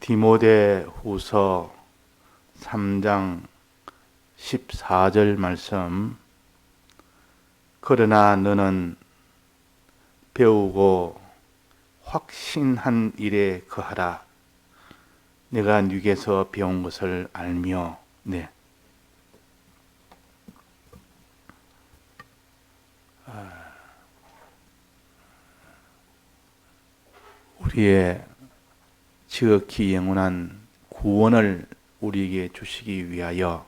디모데후서 3장 14절 말씀. 그러나 너는 배우고 확신한 일에 거하라. 내가 네게서 배운 것을 알며. 네. 우리의 지극히 영원한 구원을 우리에게 주시기 위하여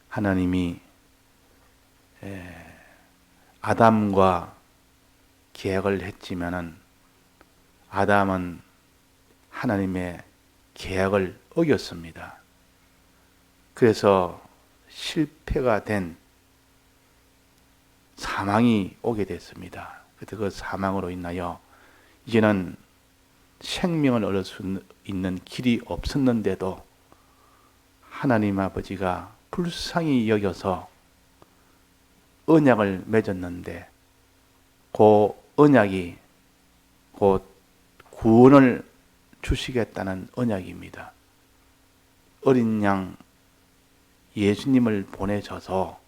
하나님이 아담과 계약을 했지만은 아담은 하나님의 계약을 어겼습니다. 그래서 실패가 된 사망이 오게 됐습니다. 그래서 그 사망으로 인하여 이제는 생명을 얻을 수 있는 길이 없었는데도 하나님 아버지가 불쌍히 여겨서 언약을 맺었는데 그 언약이 곧 구원을 주시겠다는 언약입니다. 어린 양 예수님을 보내셔서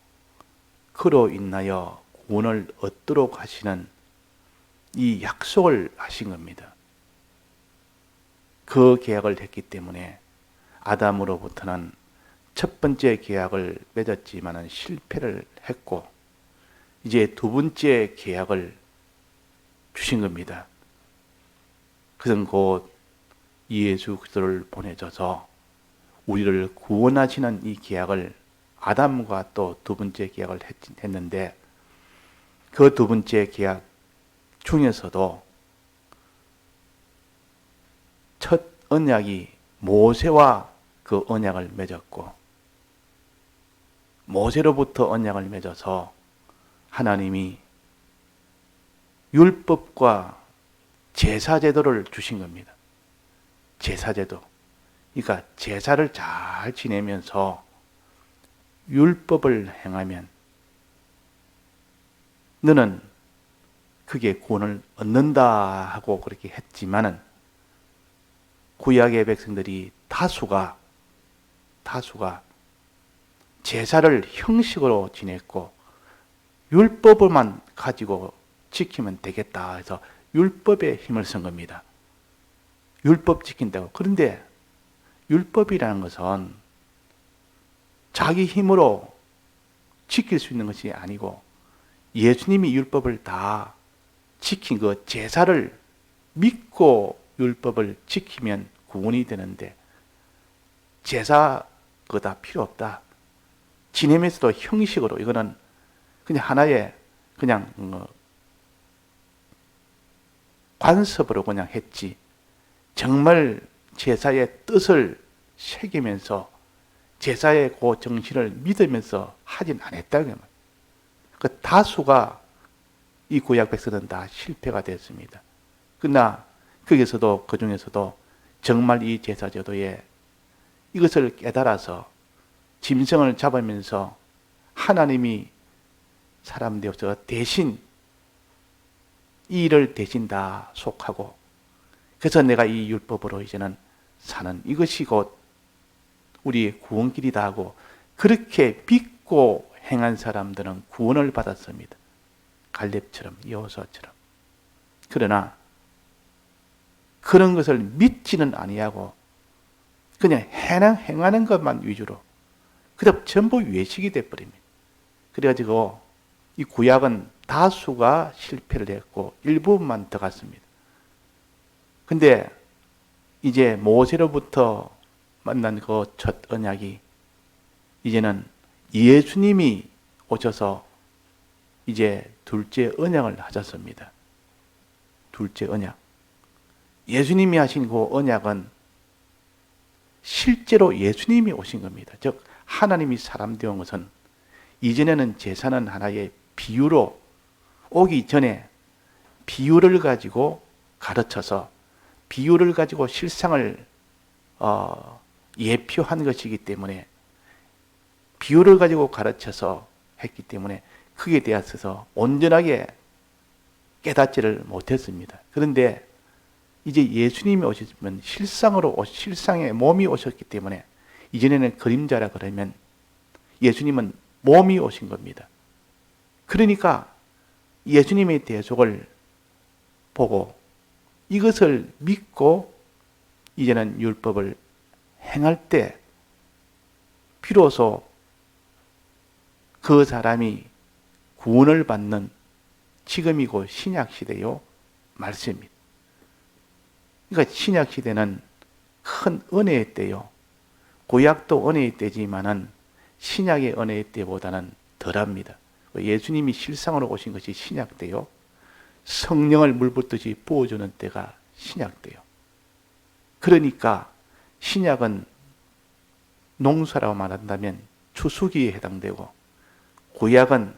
그로 인하여 구원을 얻도록 하시는 이 약속을 하신 겁니다. 그 계약을 했기 때문에 아담으로부터는 첫 번째 계약을 맺었지만 실패를 했고 이제 두 번째 계약을 주신 겁니다. 그것은 곧 예수 그리스도를 보내줘서 우리를 구원하시는 이 계약을 아담과 또 두 번째 계약을 했는데 그 두 번째 계약 중에서도 첫 언약이 모세와 그 언약을 맺었고 모세로부터 언약을 맺어서 하나님이 율법과 제사제도를 주신 겁니다. 제사제도. 그러니까 제사를 잘 지내면서 율법을 행하면 너는 그게 구원을 얻는다 하고 그렇게 했지만은 구약의 백성들이 다수가 제사를 형식으로 지냈고 율법을만 가지고 지키면 되겠다 해서 율법에 힘을 쓴 겁니다. 율법 지킨다고. 그런데 율법이라는 것은 자기 힘으로 지킬 수 있는 것이 아니고 예수님이 율법을 다 지킨 그 제사를 믿고 율법을 지키면 구원이 되는데 제사 그거 다 필요 없다. 지내면서도 형식으로 이거는 그냥 하나의 그냥 관습으로 그냥 했지. 정말 제사의 뜻을 새기면서 제사의 그 정신을 믿으면서 하진 않았다. 그 다수가 이 구약 백성은 다 실패가 됐습니다. 그러나 거기서도 그 중에서도 정말 이 제사제도에 이것을 깨달아서 짐승을 잡으면서 하나님이 사람 되어서 대신 이 일을 대신 다 속하고 그래서 내가 이 율법으로 이제는 사는 이것이 곧 우리의 구원길이다 하고 그렇게 믿고 행한 사람들은 구원을 받았습니다. 갈렙처럼 여호수아처럼. 그러나 그런 것을 믿지는 아니하고 그냥 행하는 것만 위주로 그다음 전부 외식이 돼버립니다. 그래가지고 이 구약은 다수가 실패를 했고 일부만 더 갔습니다. 근데 이제 모세로부터 만난 그 첫 언약이 이제는 예수님이 오셔서 이제 둘째 언약을 하셨습니다. 둘째 언약. 예수님이 하신 그 언약은 실제로 예수님이 오신 겁니다. 즉 하나님이 사람 되온 것은 이전에는 제사는 하나의 비유로 오기 전에 비유를 가지고 가르쳐서 비유를 가지고 실상을 예표한 것이기 때문에 비유를 가지고 가르쳐서 했기 때문에 그에 대해서 온전하게 깨닫지를 못했습니다. 그런데 이제 예수님이 오시면 실상의 몸이 오셨기 때문에 이전에는 그림자라 그러면 예수님은 몸이 오신 겁니다. 그러니까 예수님의 대속을 보고 이것을 믿고 이제는 율법을 행할 때 비로소 그 사람이 구원을 받는 지금이고 신약시대요 말씀입니다. 그러니까 신약시대는 큰 은혜의 때요. 구약도 은혜의 때지만은 신약의 은혜의 때보다는 덜합니다. 예수님이 실상으로 오신 것이 신약 때요. 성령을 물붓듯이 부어주는 때가 신약 때요. 그러니까 신약은 농사라고 말한다면 추수기에 해당되고 구약은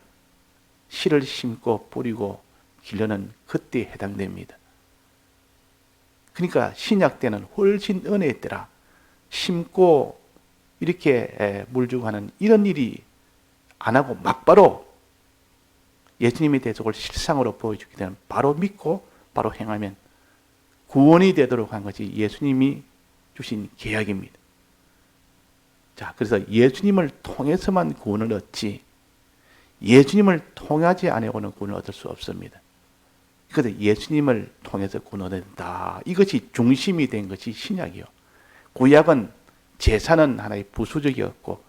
씨를 심고 뿌리고 기르는 그때에 해당됩니다. 그러니까 신약 때는 훨씬 은혜의 때라 심고 이렇게 물 주고 하는 이런 일이 안 하고 막바로 예수님의 대속을 실상으로 보여주기 때문에 바로 믿고 바로 행하면 구원이 되도록 한 것이 예수님이 주신 계약입니다. 자, 그래서 예수님을 통해서만 구원을 얻지 예수님을 통하지 않고는 구원을 얻을 수 없습니다. 그런데 예수님을 통해서 구원을 얻는다. 이것이 중심이 된 것이 신약이요. 구약은 제사는 하나의 부수적이었고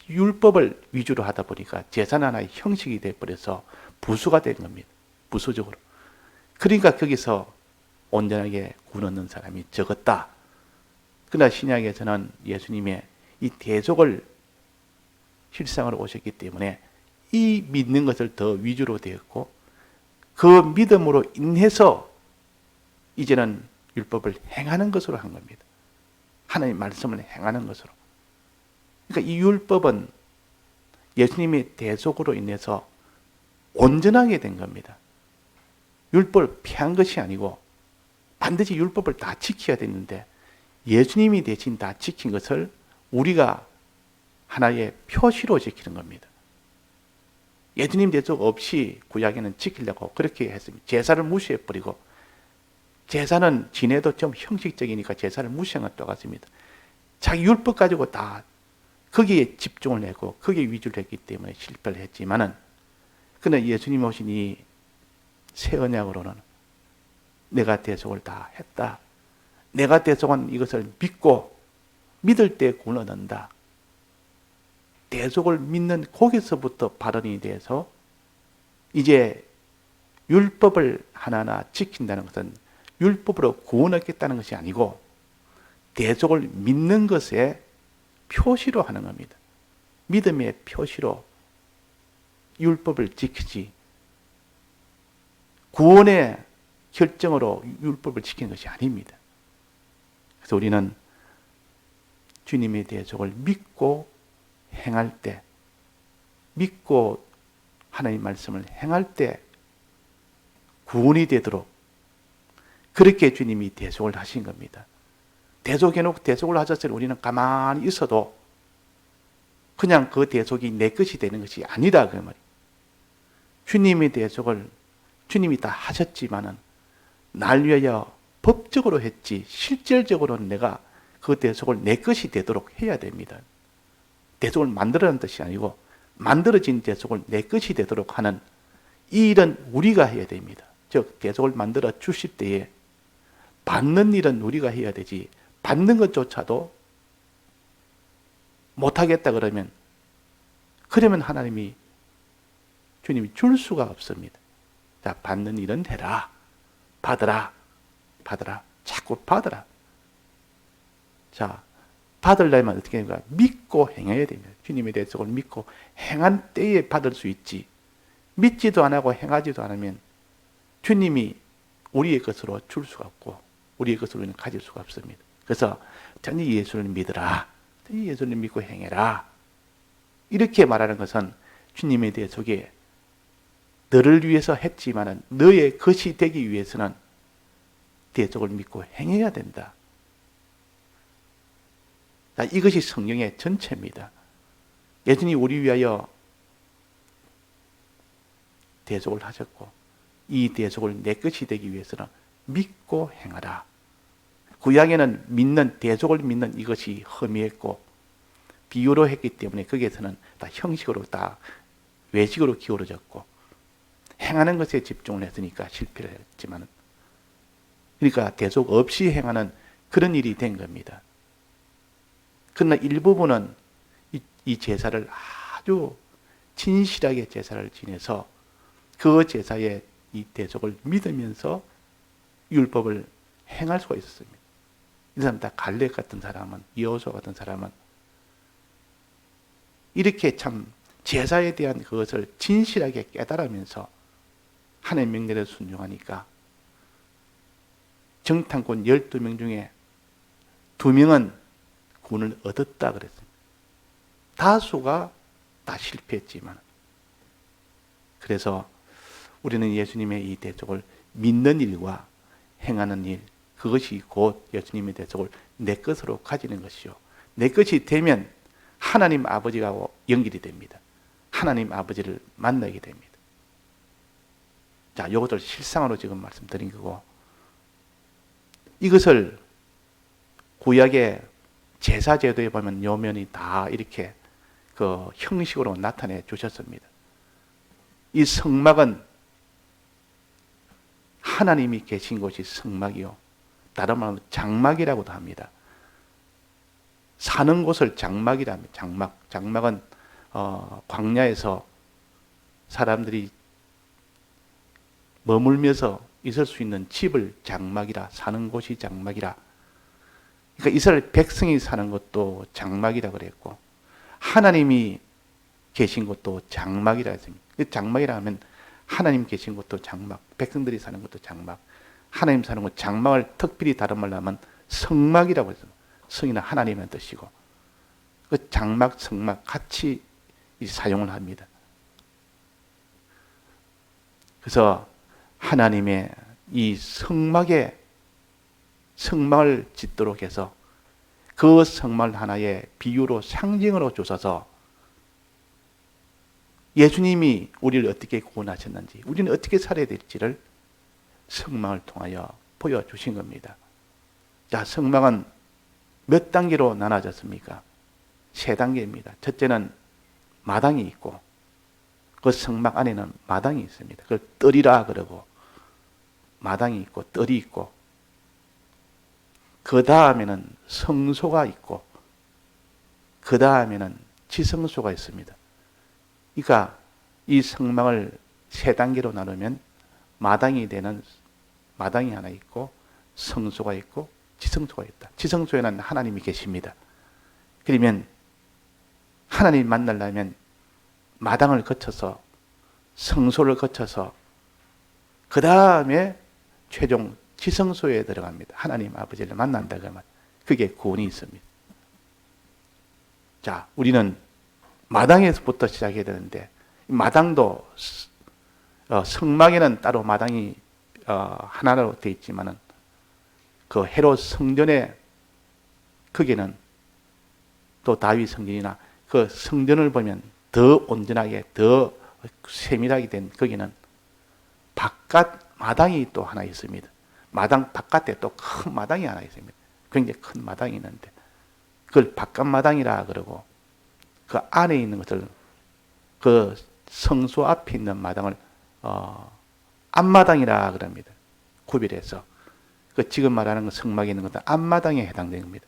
율법을 위주로 하다 보니까 제사는 하나의 형식이 되어버려서 부수가 된 겁니다. 부수적으로. 그러니까 거기서 온전하게 구원 얻는 사람이 적었다. 그러나 신약에서는 예수님의 이 대속을 실상으로 오셨기 때문에 이 믿는 것을 더 위주로 되었고 그 믿음으로 인해서 이제는 율법을 행하는 것으로 한 겁니다. 하나님의 말씀을 행하는 것으로. 그러니까 이 율법은 예수님의 대속으로 인해서 온전하게 된 겁니다. 율법을 피한 것이 아니고 반드시 율법을 다 지켜야 되는데 예수님이 대신 다 지킨 것을 우리가 하나의 표시로 지키는 겁니다. 예수님 대속 없이 구약에는 지키려고 그렇게 했습니다. 제사를 무시해버리고 제사는 지내도 좀 형식적이니까 제사를 무시한 것도 같습니다. 자기 율법 가지고 다 거기에 집중을 했고 거기에 위주를 했기 때문에 실패를 했지만은 그러나 예수님 오신 이 새 언약으로는 내가 대속을 다 했다. 내가 대속한 이것을 믿고 믿을 때 구원을 얻는다. 대속을 믿는 거기서부터 발언이 돼서 이제 율법을 하나하나 지킨다는 것은 율법으로 구원 얻겠다는 것이 아니고 대속을 믿는 것에 표시로 하는 겁니다. 믿음의 표시로 율법을 지키지 구원의 결정으로 율법을 지키는 것이 아닙니다. 그래서 우리는 주님의 대속을 믿고 행할 때, 믿고 하나님의 말씀을 행할 때 구원이 되도록 그렇게 주님이 대속을 하신 겁니다. 대속해놓고 대속을 하셨을 때 우리는 가만히 있어도 그냥 그 대속이 내 것이 되는 것이 아니라 그 말이에요. 주님의 대속을 주님이 다 하셨지만은 날 위하여 법적으로 했지 실질적으로는 내가 그 대속을 내 것이 되도록 해야 됩니다. 대속을 만들어낸 뜻이 아니고 만들어진 대속을 내 것이 되도록 하는 이 일은 우리가 해야 됩니다. 즉 대속을 만들어 주실 때에 받는 일은 우리가 해야 되지 받는 것조차도 못하겠다 그러면 하나님이 주님이 줄 수가 없습니다. 자, 받는 일은 해라. 받으라. 자꾸 받으라. 자, 받으려면 어떻게 합니까? 믿고 행해야 됩니다. 주님의 대속을 믿고 행한 때에 받을 수 있지. 믿지도 안 하고 행하지도 않으면 주님이 우리의 것으로 줄 수가 없고 우리의 것으로 우리는 가질 수가 없습니다. 그래서 전히 예수를 믿으라. 전히 예수를 믿고 행해라. 이렇게 말하는 것은 주님의 대속에 너를 위해서 했지만은 너의 것이 되기 위해서는 대속을 믿고 행해야 된다. 자, 이것이 성경의 전체입니다. 예수님이 우리 위하여 대속을 하셨고 이 대속을 내 것이 되기 위해서는 믿고 행하라. 구약에는 믿는, 대속을 믿는 이것이 흠이했고 비유로 했기 때문에 거기에서는 다 형식으로 다 외식으로 기울어졌고 행하는 것에 집중을 했으니까 실패를 했지만, 그러니까 대속 없이 행하는 그런 일이 된 겁니다. 그러나 일부분은 이 제사를 아주 진실하게 제사를 지내서 그 제사의 이 대속을 믿으면서 율법을 행할 수가 있었습니다. 이 사람 다 갈렙 같은 사람은, 여호수아 같은 사람은 이렇게 참 제사에 대한 그것을 진실하게 깨달으면서 하나님의 명령에 순종하니까 정탐꾼 12명 중에 2명은 구원을 얻었다 그랬습니다. 다수가 다 실패했지만, 그래서 우리는 예수님의 이 대속을 믿는 일과 행하는 일, 그것이 곧 예수님의 대속을 내 것으로 가지는 것이요, 내 것이 되면 하나님 아버지가 연결이 됩니다. 하나님 아버지를 만나게 됩니다. 자, 이것을 실상으로 지금 말씀드린 거고, 이것을 구약의 제사제도에 보면 요면이 다 이렇게 그 형식으로 나타내 주셨습니다. 이 성막은 하나님이 계신 곳이 성막이요, 다른 말로 장막이라고도 합니다. 사는 곳을 장막이라 합니다. 장막은 광야에서 사람들이 머물면서 있을 수 있는 집을 장막이라, 사는 곳이 장막이라. 그러니까 이스라엘 백성이 사는 것도 장막이라 그랬고, 하나님이 계신 곳도 장막이라 했습니다. 장막이라 하면 하나님 계신 곳도 장막, 백성들이 사는 곳도 장막, 하나님 사는 곳 장막을 특별히 다른 말로 하면 성막이라고 했습니다. 성이나 하나님의 뜻이고, 그 장막, 성막 같이 사용을 합니다. 그래서 하나님의 이 성막을 짓도록 해서 그 성막 하나의 비유로, 상징으로 주셔서 예수님이 우리를 어떻게 구원하셨는지, 우리는 어떻게 살아야 될지를 성막을 통하여 보여주신 겁니다. 자, 성막은 몇 단계로 나눠졌습니까? 3단계입니다. 첫째는 마당이 있고, 그 성막 안에는 마당이 있습니다. 그걸 뜰이라 그러고, 마당이 있고 뜰이 있고, 그 다음에는 성소가 있고, 그 다음에는 지성소가 있습니다. 그러니까 이 성막을 3단계로 나누면 마당이 하나 있고, 성소가 있고, 지성소가 있다. 지성소에는 하나님이 계십니다. 그러면 하나님 만나려면 마당을 거쳐서, 성소를 거쳐서, 그 다음에 최종 지성소에 들어갑니다. 하나님 아버지를 만난다 그러면 그게 구원이 있습니다. 자, 우리는 마당에서부터 시작해야 되는데, 마당도 성막에는 따로 마당이 하나로 되어 있지만은 그 헤롯 성전에, 거기는 또 다윗 성전이나 그 성전을 보면 더 온전하게, 더 세밀하게 된, 거기는 바깥 마당이 또 하나 있습니다. 마당 바깥에 또 큰 마당이 하나 있습니다. 굉장히 큰 마당이 있는데 그걸 바깥 마당이라 그러고, 그 안에 있는 것을, 그 성소 앞에 있는 마당을 앞마당이라 그럽니다. 구별해서. 그 지금 말하는 성막에 있는 것은 앞마당에 해당되는 겁니다.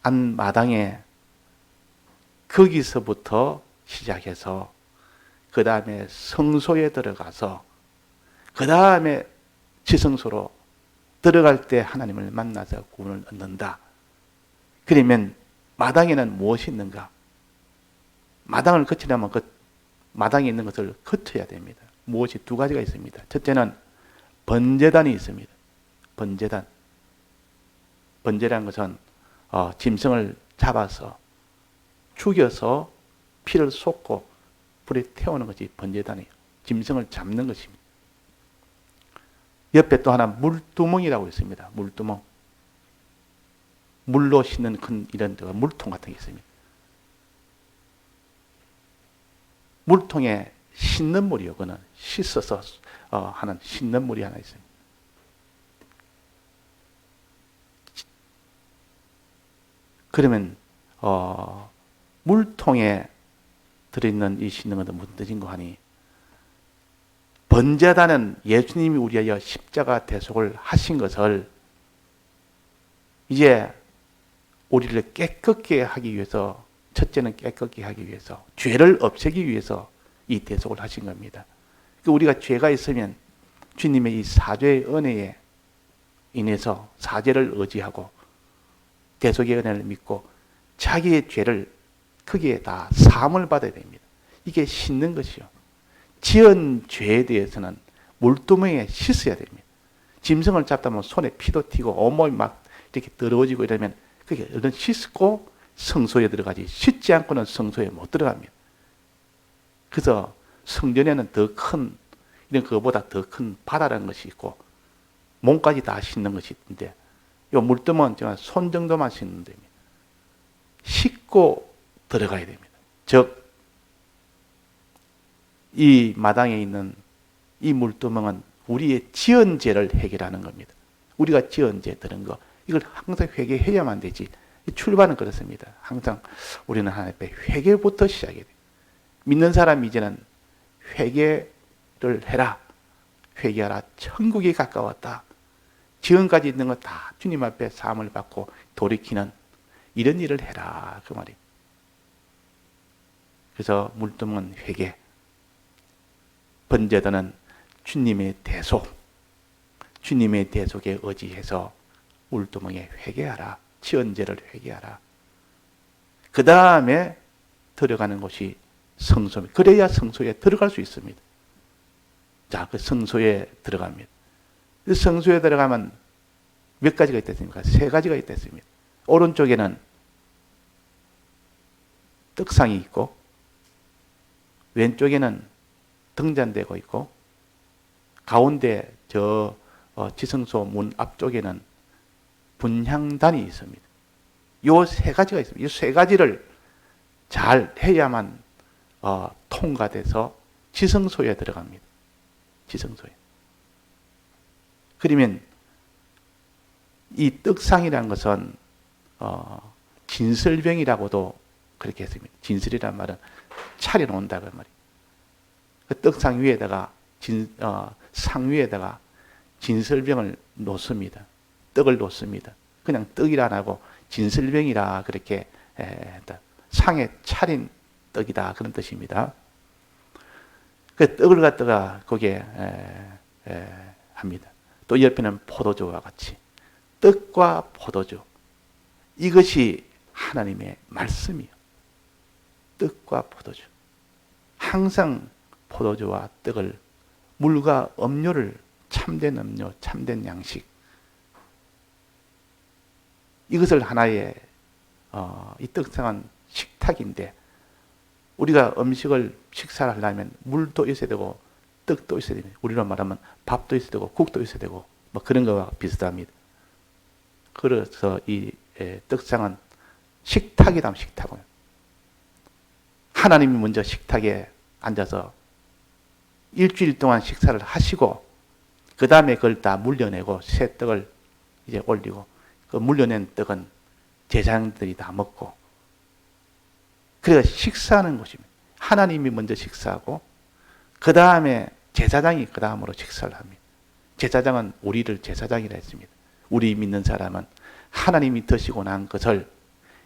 앞마당에, 거기서부터 시작해서 그 다음에 성소에 들어가서 그 다음에 지성소로 들어갈 때 하나님을 만나서 구원을 얻는다. 그러면 마당에는 무엇이 있는가? 마당을 거치려면 그 마당에 있는 것을 거쳐야 됩니다. 무엇이 2가지가 있습니다. 첫째는 번제단이 있습니다. 번제단. 번제라는 것은 짐승을 잡아서 죽여서 피를 쏟고 불에 태우는 것이 번제단이에요. 짐승을 잡는 것입니다. 옆에 또 하나 물두멍이라고 있습니다. 물두멍. 물로 씻는 큰 이런 물통 같은 게 있습니다. 물통에 씻는 물이요. 그거는 씻어서 하는 씻는 물이 하나 있습니다. 그러면 물통에 들어있는 이 씻는 것은 무슨 뜻인가 하니, 번제하다는 예수님이 우리 위하여 십자가 대속을 하신 것을 이제 우리를 깨끗게 하기 위해서, 첫째는 깨끗게 하기 위해서, 죄를 없애기 위해서 이 대속을 하신 겁니다. 우리가 죄가 있으면 주님의 이 사죄의 은혜에 인해서 사죄를 의지하고 대속의 은혜를 믿고 자기의 죄를 크게 다 사함을 받아야 됩니다. 이게 씻는 것이요. 지은 죄에 대해서는 물두멍에 씻어야 됩니다. 짐승을 잡다 보면 손에 피도 튀고 온몸이 막 이렇게 더러워지고 이러면 그게 얼른 씻고 성소에 들어가지, 씻지 않고는 성소에 못 들어갑니다. 그래서 성전에는 더 큰, 이런 그거보다 더 큰 바다라는 것이 있고 몸까지 다 씻는 것이 있는데, 이 물두멍은 손 정도만 씻는 됩니다. 씻고 들어가야 됩니다. 즉, 이 마당에 있는 이 물두멍은 우리의 지은 죄를 해결하는 겁니다. 우리가 지은 죄 들은 거, 이걸 항상 회개해야만 되지. 출발은 그렇습니다. 항상 우리는 하나님 앞에 회개부터 시작해야 돼요. 믿는 사람이 이제는 회개를 해라. 회개하라. 천국이 가까웠다. 지금까지 있는 거 다 주님 앞에 사함을 받고 돌이키는 이런 일을 해라. 그 말이에요. 그래서 물두멍은 회개. 번제단은 주님의 대속. 주님의 대속에 의지해서 물두멍에 회개하라. 지은 죄를 회개하라. 그 다음에 들어가는 곳이 성소입니다. 그래야 성소에 들어갈 수 있습니다. 자, 그 성소에 들어갑니다. 그 성소에 들어가면 몇 가지가 있겠습니까? 세 가지가 있겠습니다. 오른쪽에는 떡상이 있고, 왼쪽에는 등잔대가 있고, 가운데 지성소 문 앞쪽에는 분향단이 있습니다. 요 세 가지가 있습니다. 이 세 가지를 잘 해야만 통과돼서 지성소에 들어갑니다. 지성소에. 그러면 이 떡상이라는 것은 진설병이라고도 그렇게 했습니다. 진설이란 말은 차려놓는다 그 말이에요. 그 떡상 위에다가 상 위에다가 진설병을 놓습니다. 떡을 놓습니다. 그냥 떡이라 안 하고 진설병이라 그렇게 상에 차린 떡이다 그런 뜻입니다. 그 떡을 갖다가 거기에 합니다. 또 옆에는 포도주와 같이 떡과 포도주, 이것이 하나님의 말씀이요. 떡과 포도주. 항상 포도주와 떡을, 물과 음료를, 참된 음료, 참된 양식, 이것을 하나의 이 떡상은 식탁인데, 우리가 식사를 하려면 물도 있어야 되고 떡도 있어야 됩니다. 우리로 말하면 밥도 있어야 되고 국도 있어야 되고 뭐 그런 거와 비슷합니다. 그래서 이 떡상은 식탁이다. 식탁은 하나님이 먼저 식탁에 앉아서 일주일 동안 식사를 하시고 그 다음에 그걸 다 물려내고 새 떡을 이제 올리고, 그 물려낸 떡은 제사장들이 다 먹고, 그래서 식사하는 것입니다. 하나님이 먼저 식사하고 그 다음에 제사장이 그 다음으로 식사를 합니다. 제사장은 우리를 제사장이라 했습니다. 우리 믿는 사람은 하나님이 드시고 난 것을,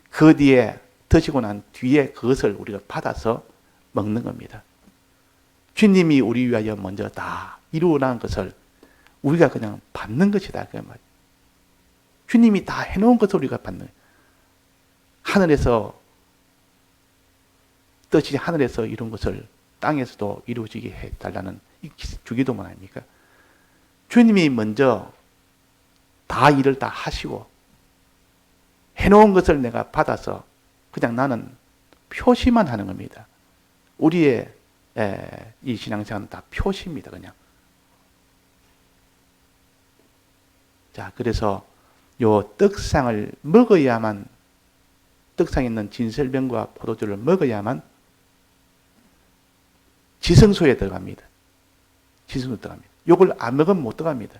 그 뒤에 드시고 난 뒤에 그것을 우리가 받아서 먹는 겁니다. 주님이 우리 위하여 먼저 다 이루어 난 것을 우리가 그냥 받는 것이다 그 말이에요. 주님이 다 해놓은 것을 우리가 받는 거예요. 뜻이 하늘에서 이룬 것을 땅에서도 이루어지게 해달라는 주기도문 아닙니까? 주님이 먼저 다 일을 다 하시고 해놓은 것을 내가 받아서 그냥 나는 표시만 하는 겁니다. 우리의 이 신앙생활은 다 표시입니다. 그냥. 자, 그래서 요 떡상을 먹어야만, 떡상에 있는 진설병과 포도주를 먹어야만 지성소에 들어갑니다. 지성소에 들어갑니다. 요걸 안 먹으면 못 들어갑니다.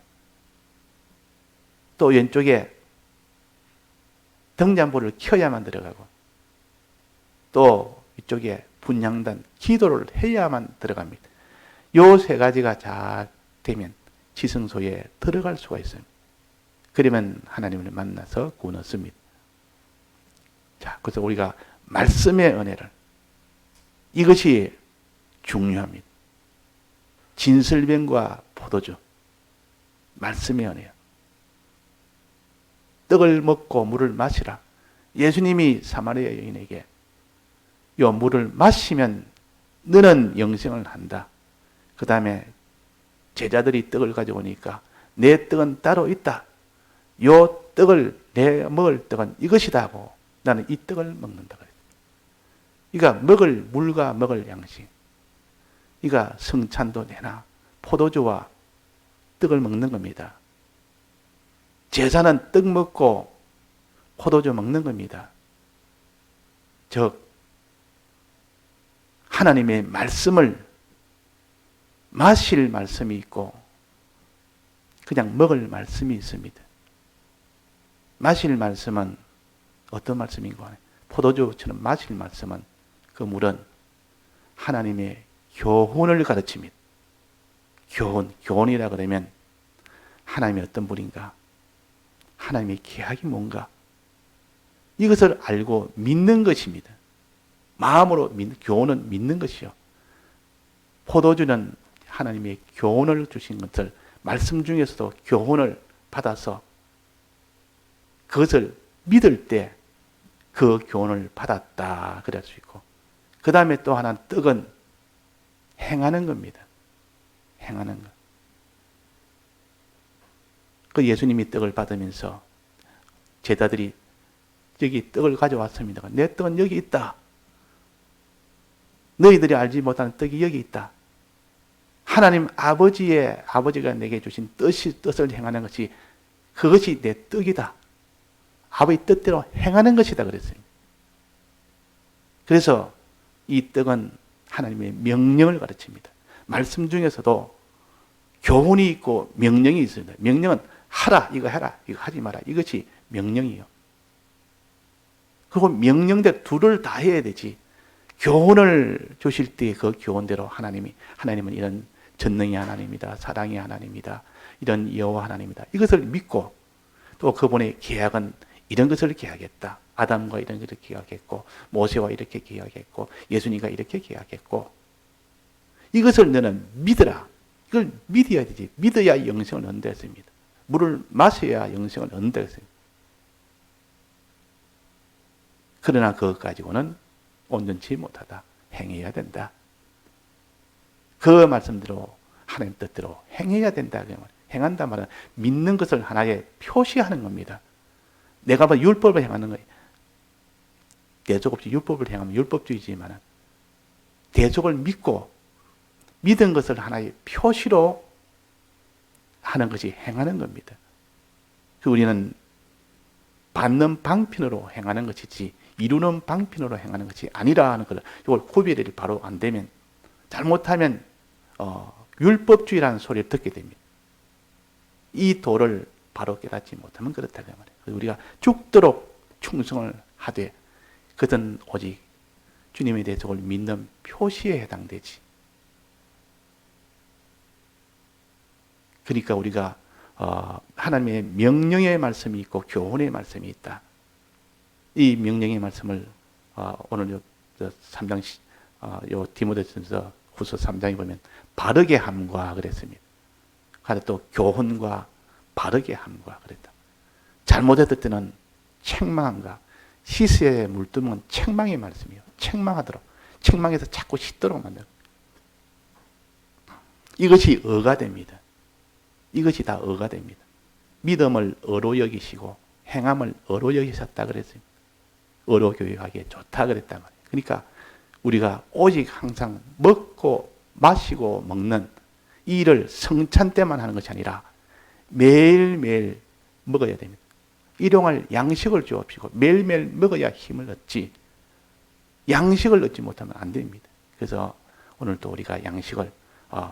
또 왼쪽에 등잔불을 켜야만 들어가고 또 이쪽에 분향단 기도를 해야만 들어갑니다. 요 세 가지가 잘 되면 지성소에 들어갈 수가 있습니다. 그러면 하나님을 만나서 구원 얻습니다. 자, 그래서 우리가 말씀의 은혜를, 이것이 중요합니다. 진설병과 포도주, 말씀의 은혜요. 떡을 먹고 물을 마시라. 예수님이 사마리아 여인에게 요 물을 마시면 너는 영생을 한다. 그 다음에 제자들이 떡을 가져오니까 내 떡은 따로 있다. 요 떡을, 내 먹을 떡은 이것이다 하고 나는 이 떡을 먹는다. 이가 먹을 물과 먹을 양식, 이가 성찬도 내나 포도주와 떡을 먹는 겁니다. 제사는 떡 먹고 포도주 먹는 겁니다. 즉 하나님의 말씀을 마실 말씀이 있고 그냥 먹을 말씀이 있습니다. 마실 말씀은 어떤 말씀인가? 포도주처럼 마실 말씀은, 그 물은 하나님의 교훈을 가르칩니다. 교훈이라 그러면 하나님이 어떤 분인가? 하나님의 계약이 뭔가? 이것을 알고 믿는 것입니다. 마음으로 교훈은 믿는 것이요. 포도주는 하나님의 교훈을 주신 것을, 말씀 중에서도 교훈을 받아서 그것을 믿을 때 그 교훈을 받았다 그럴 수 있고, 그 다음에 또 하나는 떡은 행하는 겁니다. 행하는 것. 그 예수님이 떡을 받으면서 제자들이 여기 떡을 가져왔습니다. 내 떡은 여기 있다. 너희들이 알지 못하는 떡이 여기 있다. 하나님 아버지가 내게 주신 뜻을 행하는 것이, 그것이 내 떡이다. 아버지 뜻대로 행하는 것이다 그랬습니다. 그래서 이 떡은 하나님의 명령을 가르칩니다. 말씀 중에서도 교훈이 있고 명령이 있습니다. 명령은 하라, 이거 해라, 이거 하지 마라. 이것이 명령이요. 그리고 명령대로 둘을 다 해야 되지. 교훈을 주실 때 그 교훈대로 하나님은 이런 전능의 하나님이다, 사랑의 하나님이다, 이런 여호와 하나님이다. 이것을 믿고 또 그분의 계약은 이런 것을 계약했다. 아담과 이런 것을 계약했고, 모세와 이렇게 계약했고, 예수님과 이렇게 계약했고, 이것을 너는 믿으라. 이걸 믿어야 되지. 믿어야 영생을 얻는다 했습니다. 물을 마셔야 영생을 얻는다 했습니다. 그러나 그것 가지고는 온전치 못하다. 행해야 된다. 그 말씀대로 하나님 뜻대로 행해야 된다. 행한다 말은 믿는 것을 하나의 표시하는 겁니다. 내가 뭐 율법을 행하는 거예요. 대적 없이 율법을 행하면 율법주의지만 대적을 믿고 믿은 것을 하나의 표시로 하는 것이 행하는 겁니다. 우리는 받는 방편으로 행하는 것이지 이루는 방편으로 행하는 것이 아니라 하는 것을, 이걸 구별이 바로 안 되면, 잘못하면 율법주의라는 소리를 듣게 됩니다. 이 도를 바로 깨닫지 못하면 그렇다고 말해요. 우리가 죽도록 충성을 하되 그것은 오직 주님의 대속을 믿는 표시에 해당되지. 그러니까 우리가 하나님의 명령의 말씀이 있고 교훈의 말씀이 있다. 이 명령의 말씀을 오늘 3장 요 디모데전서 후서 3장에 보면 바르게 함과 그랬습니다. 또 교훈과 바르게 함과 그랬다. 잘못했을 때는 책망함과, 시스에 물들면 책망의 말씀이에요. 책망하도록, 책망해서 자꾸 씻도록 만들고, 이것이 어가 됩니다. 이것이 다 어가 됩니다. 믿음을 어로 여기시고 행함을 어로 여기셨다 그랬습니다. 어로 교육하기에 좋다 그랬단 말이에요. 그러니까 우리가 오직 항상 먹고 마시고 먹는 이 일을 성찬 때만 하는 것이 아니라 매일매일 먹어야 됩니다. 일용할 양식을 주옵시고 매일매일 먹어야 힘을 얻지, 양식을 얻지 못하면 안 됩니다. 그래서 오늘도 우리가 양식을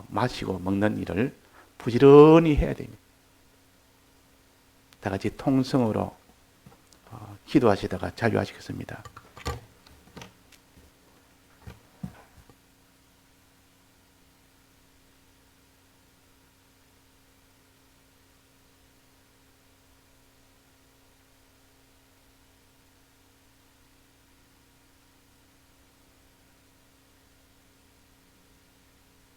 마시고 먹는 일을 부지런히 해야 됩니다. 다 같이 통성으로 기도하시다가 자유하시겠습니다.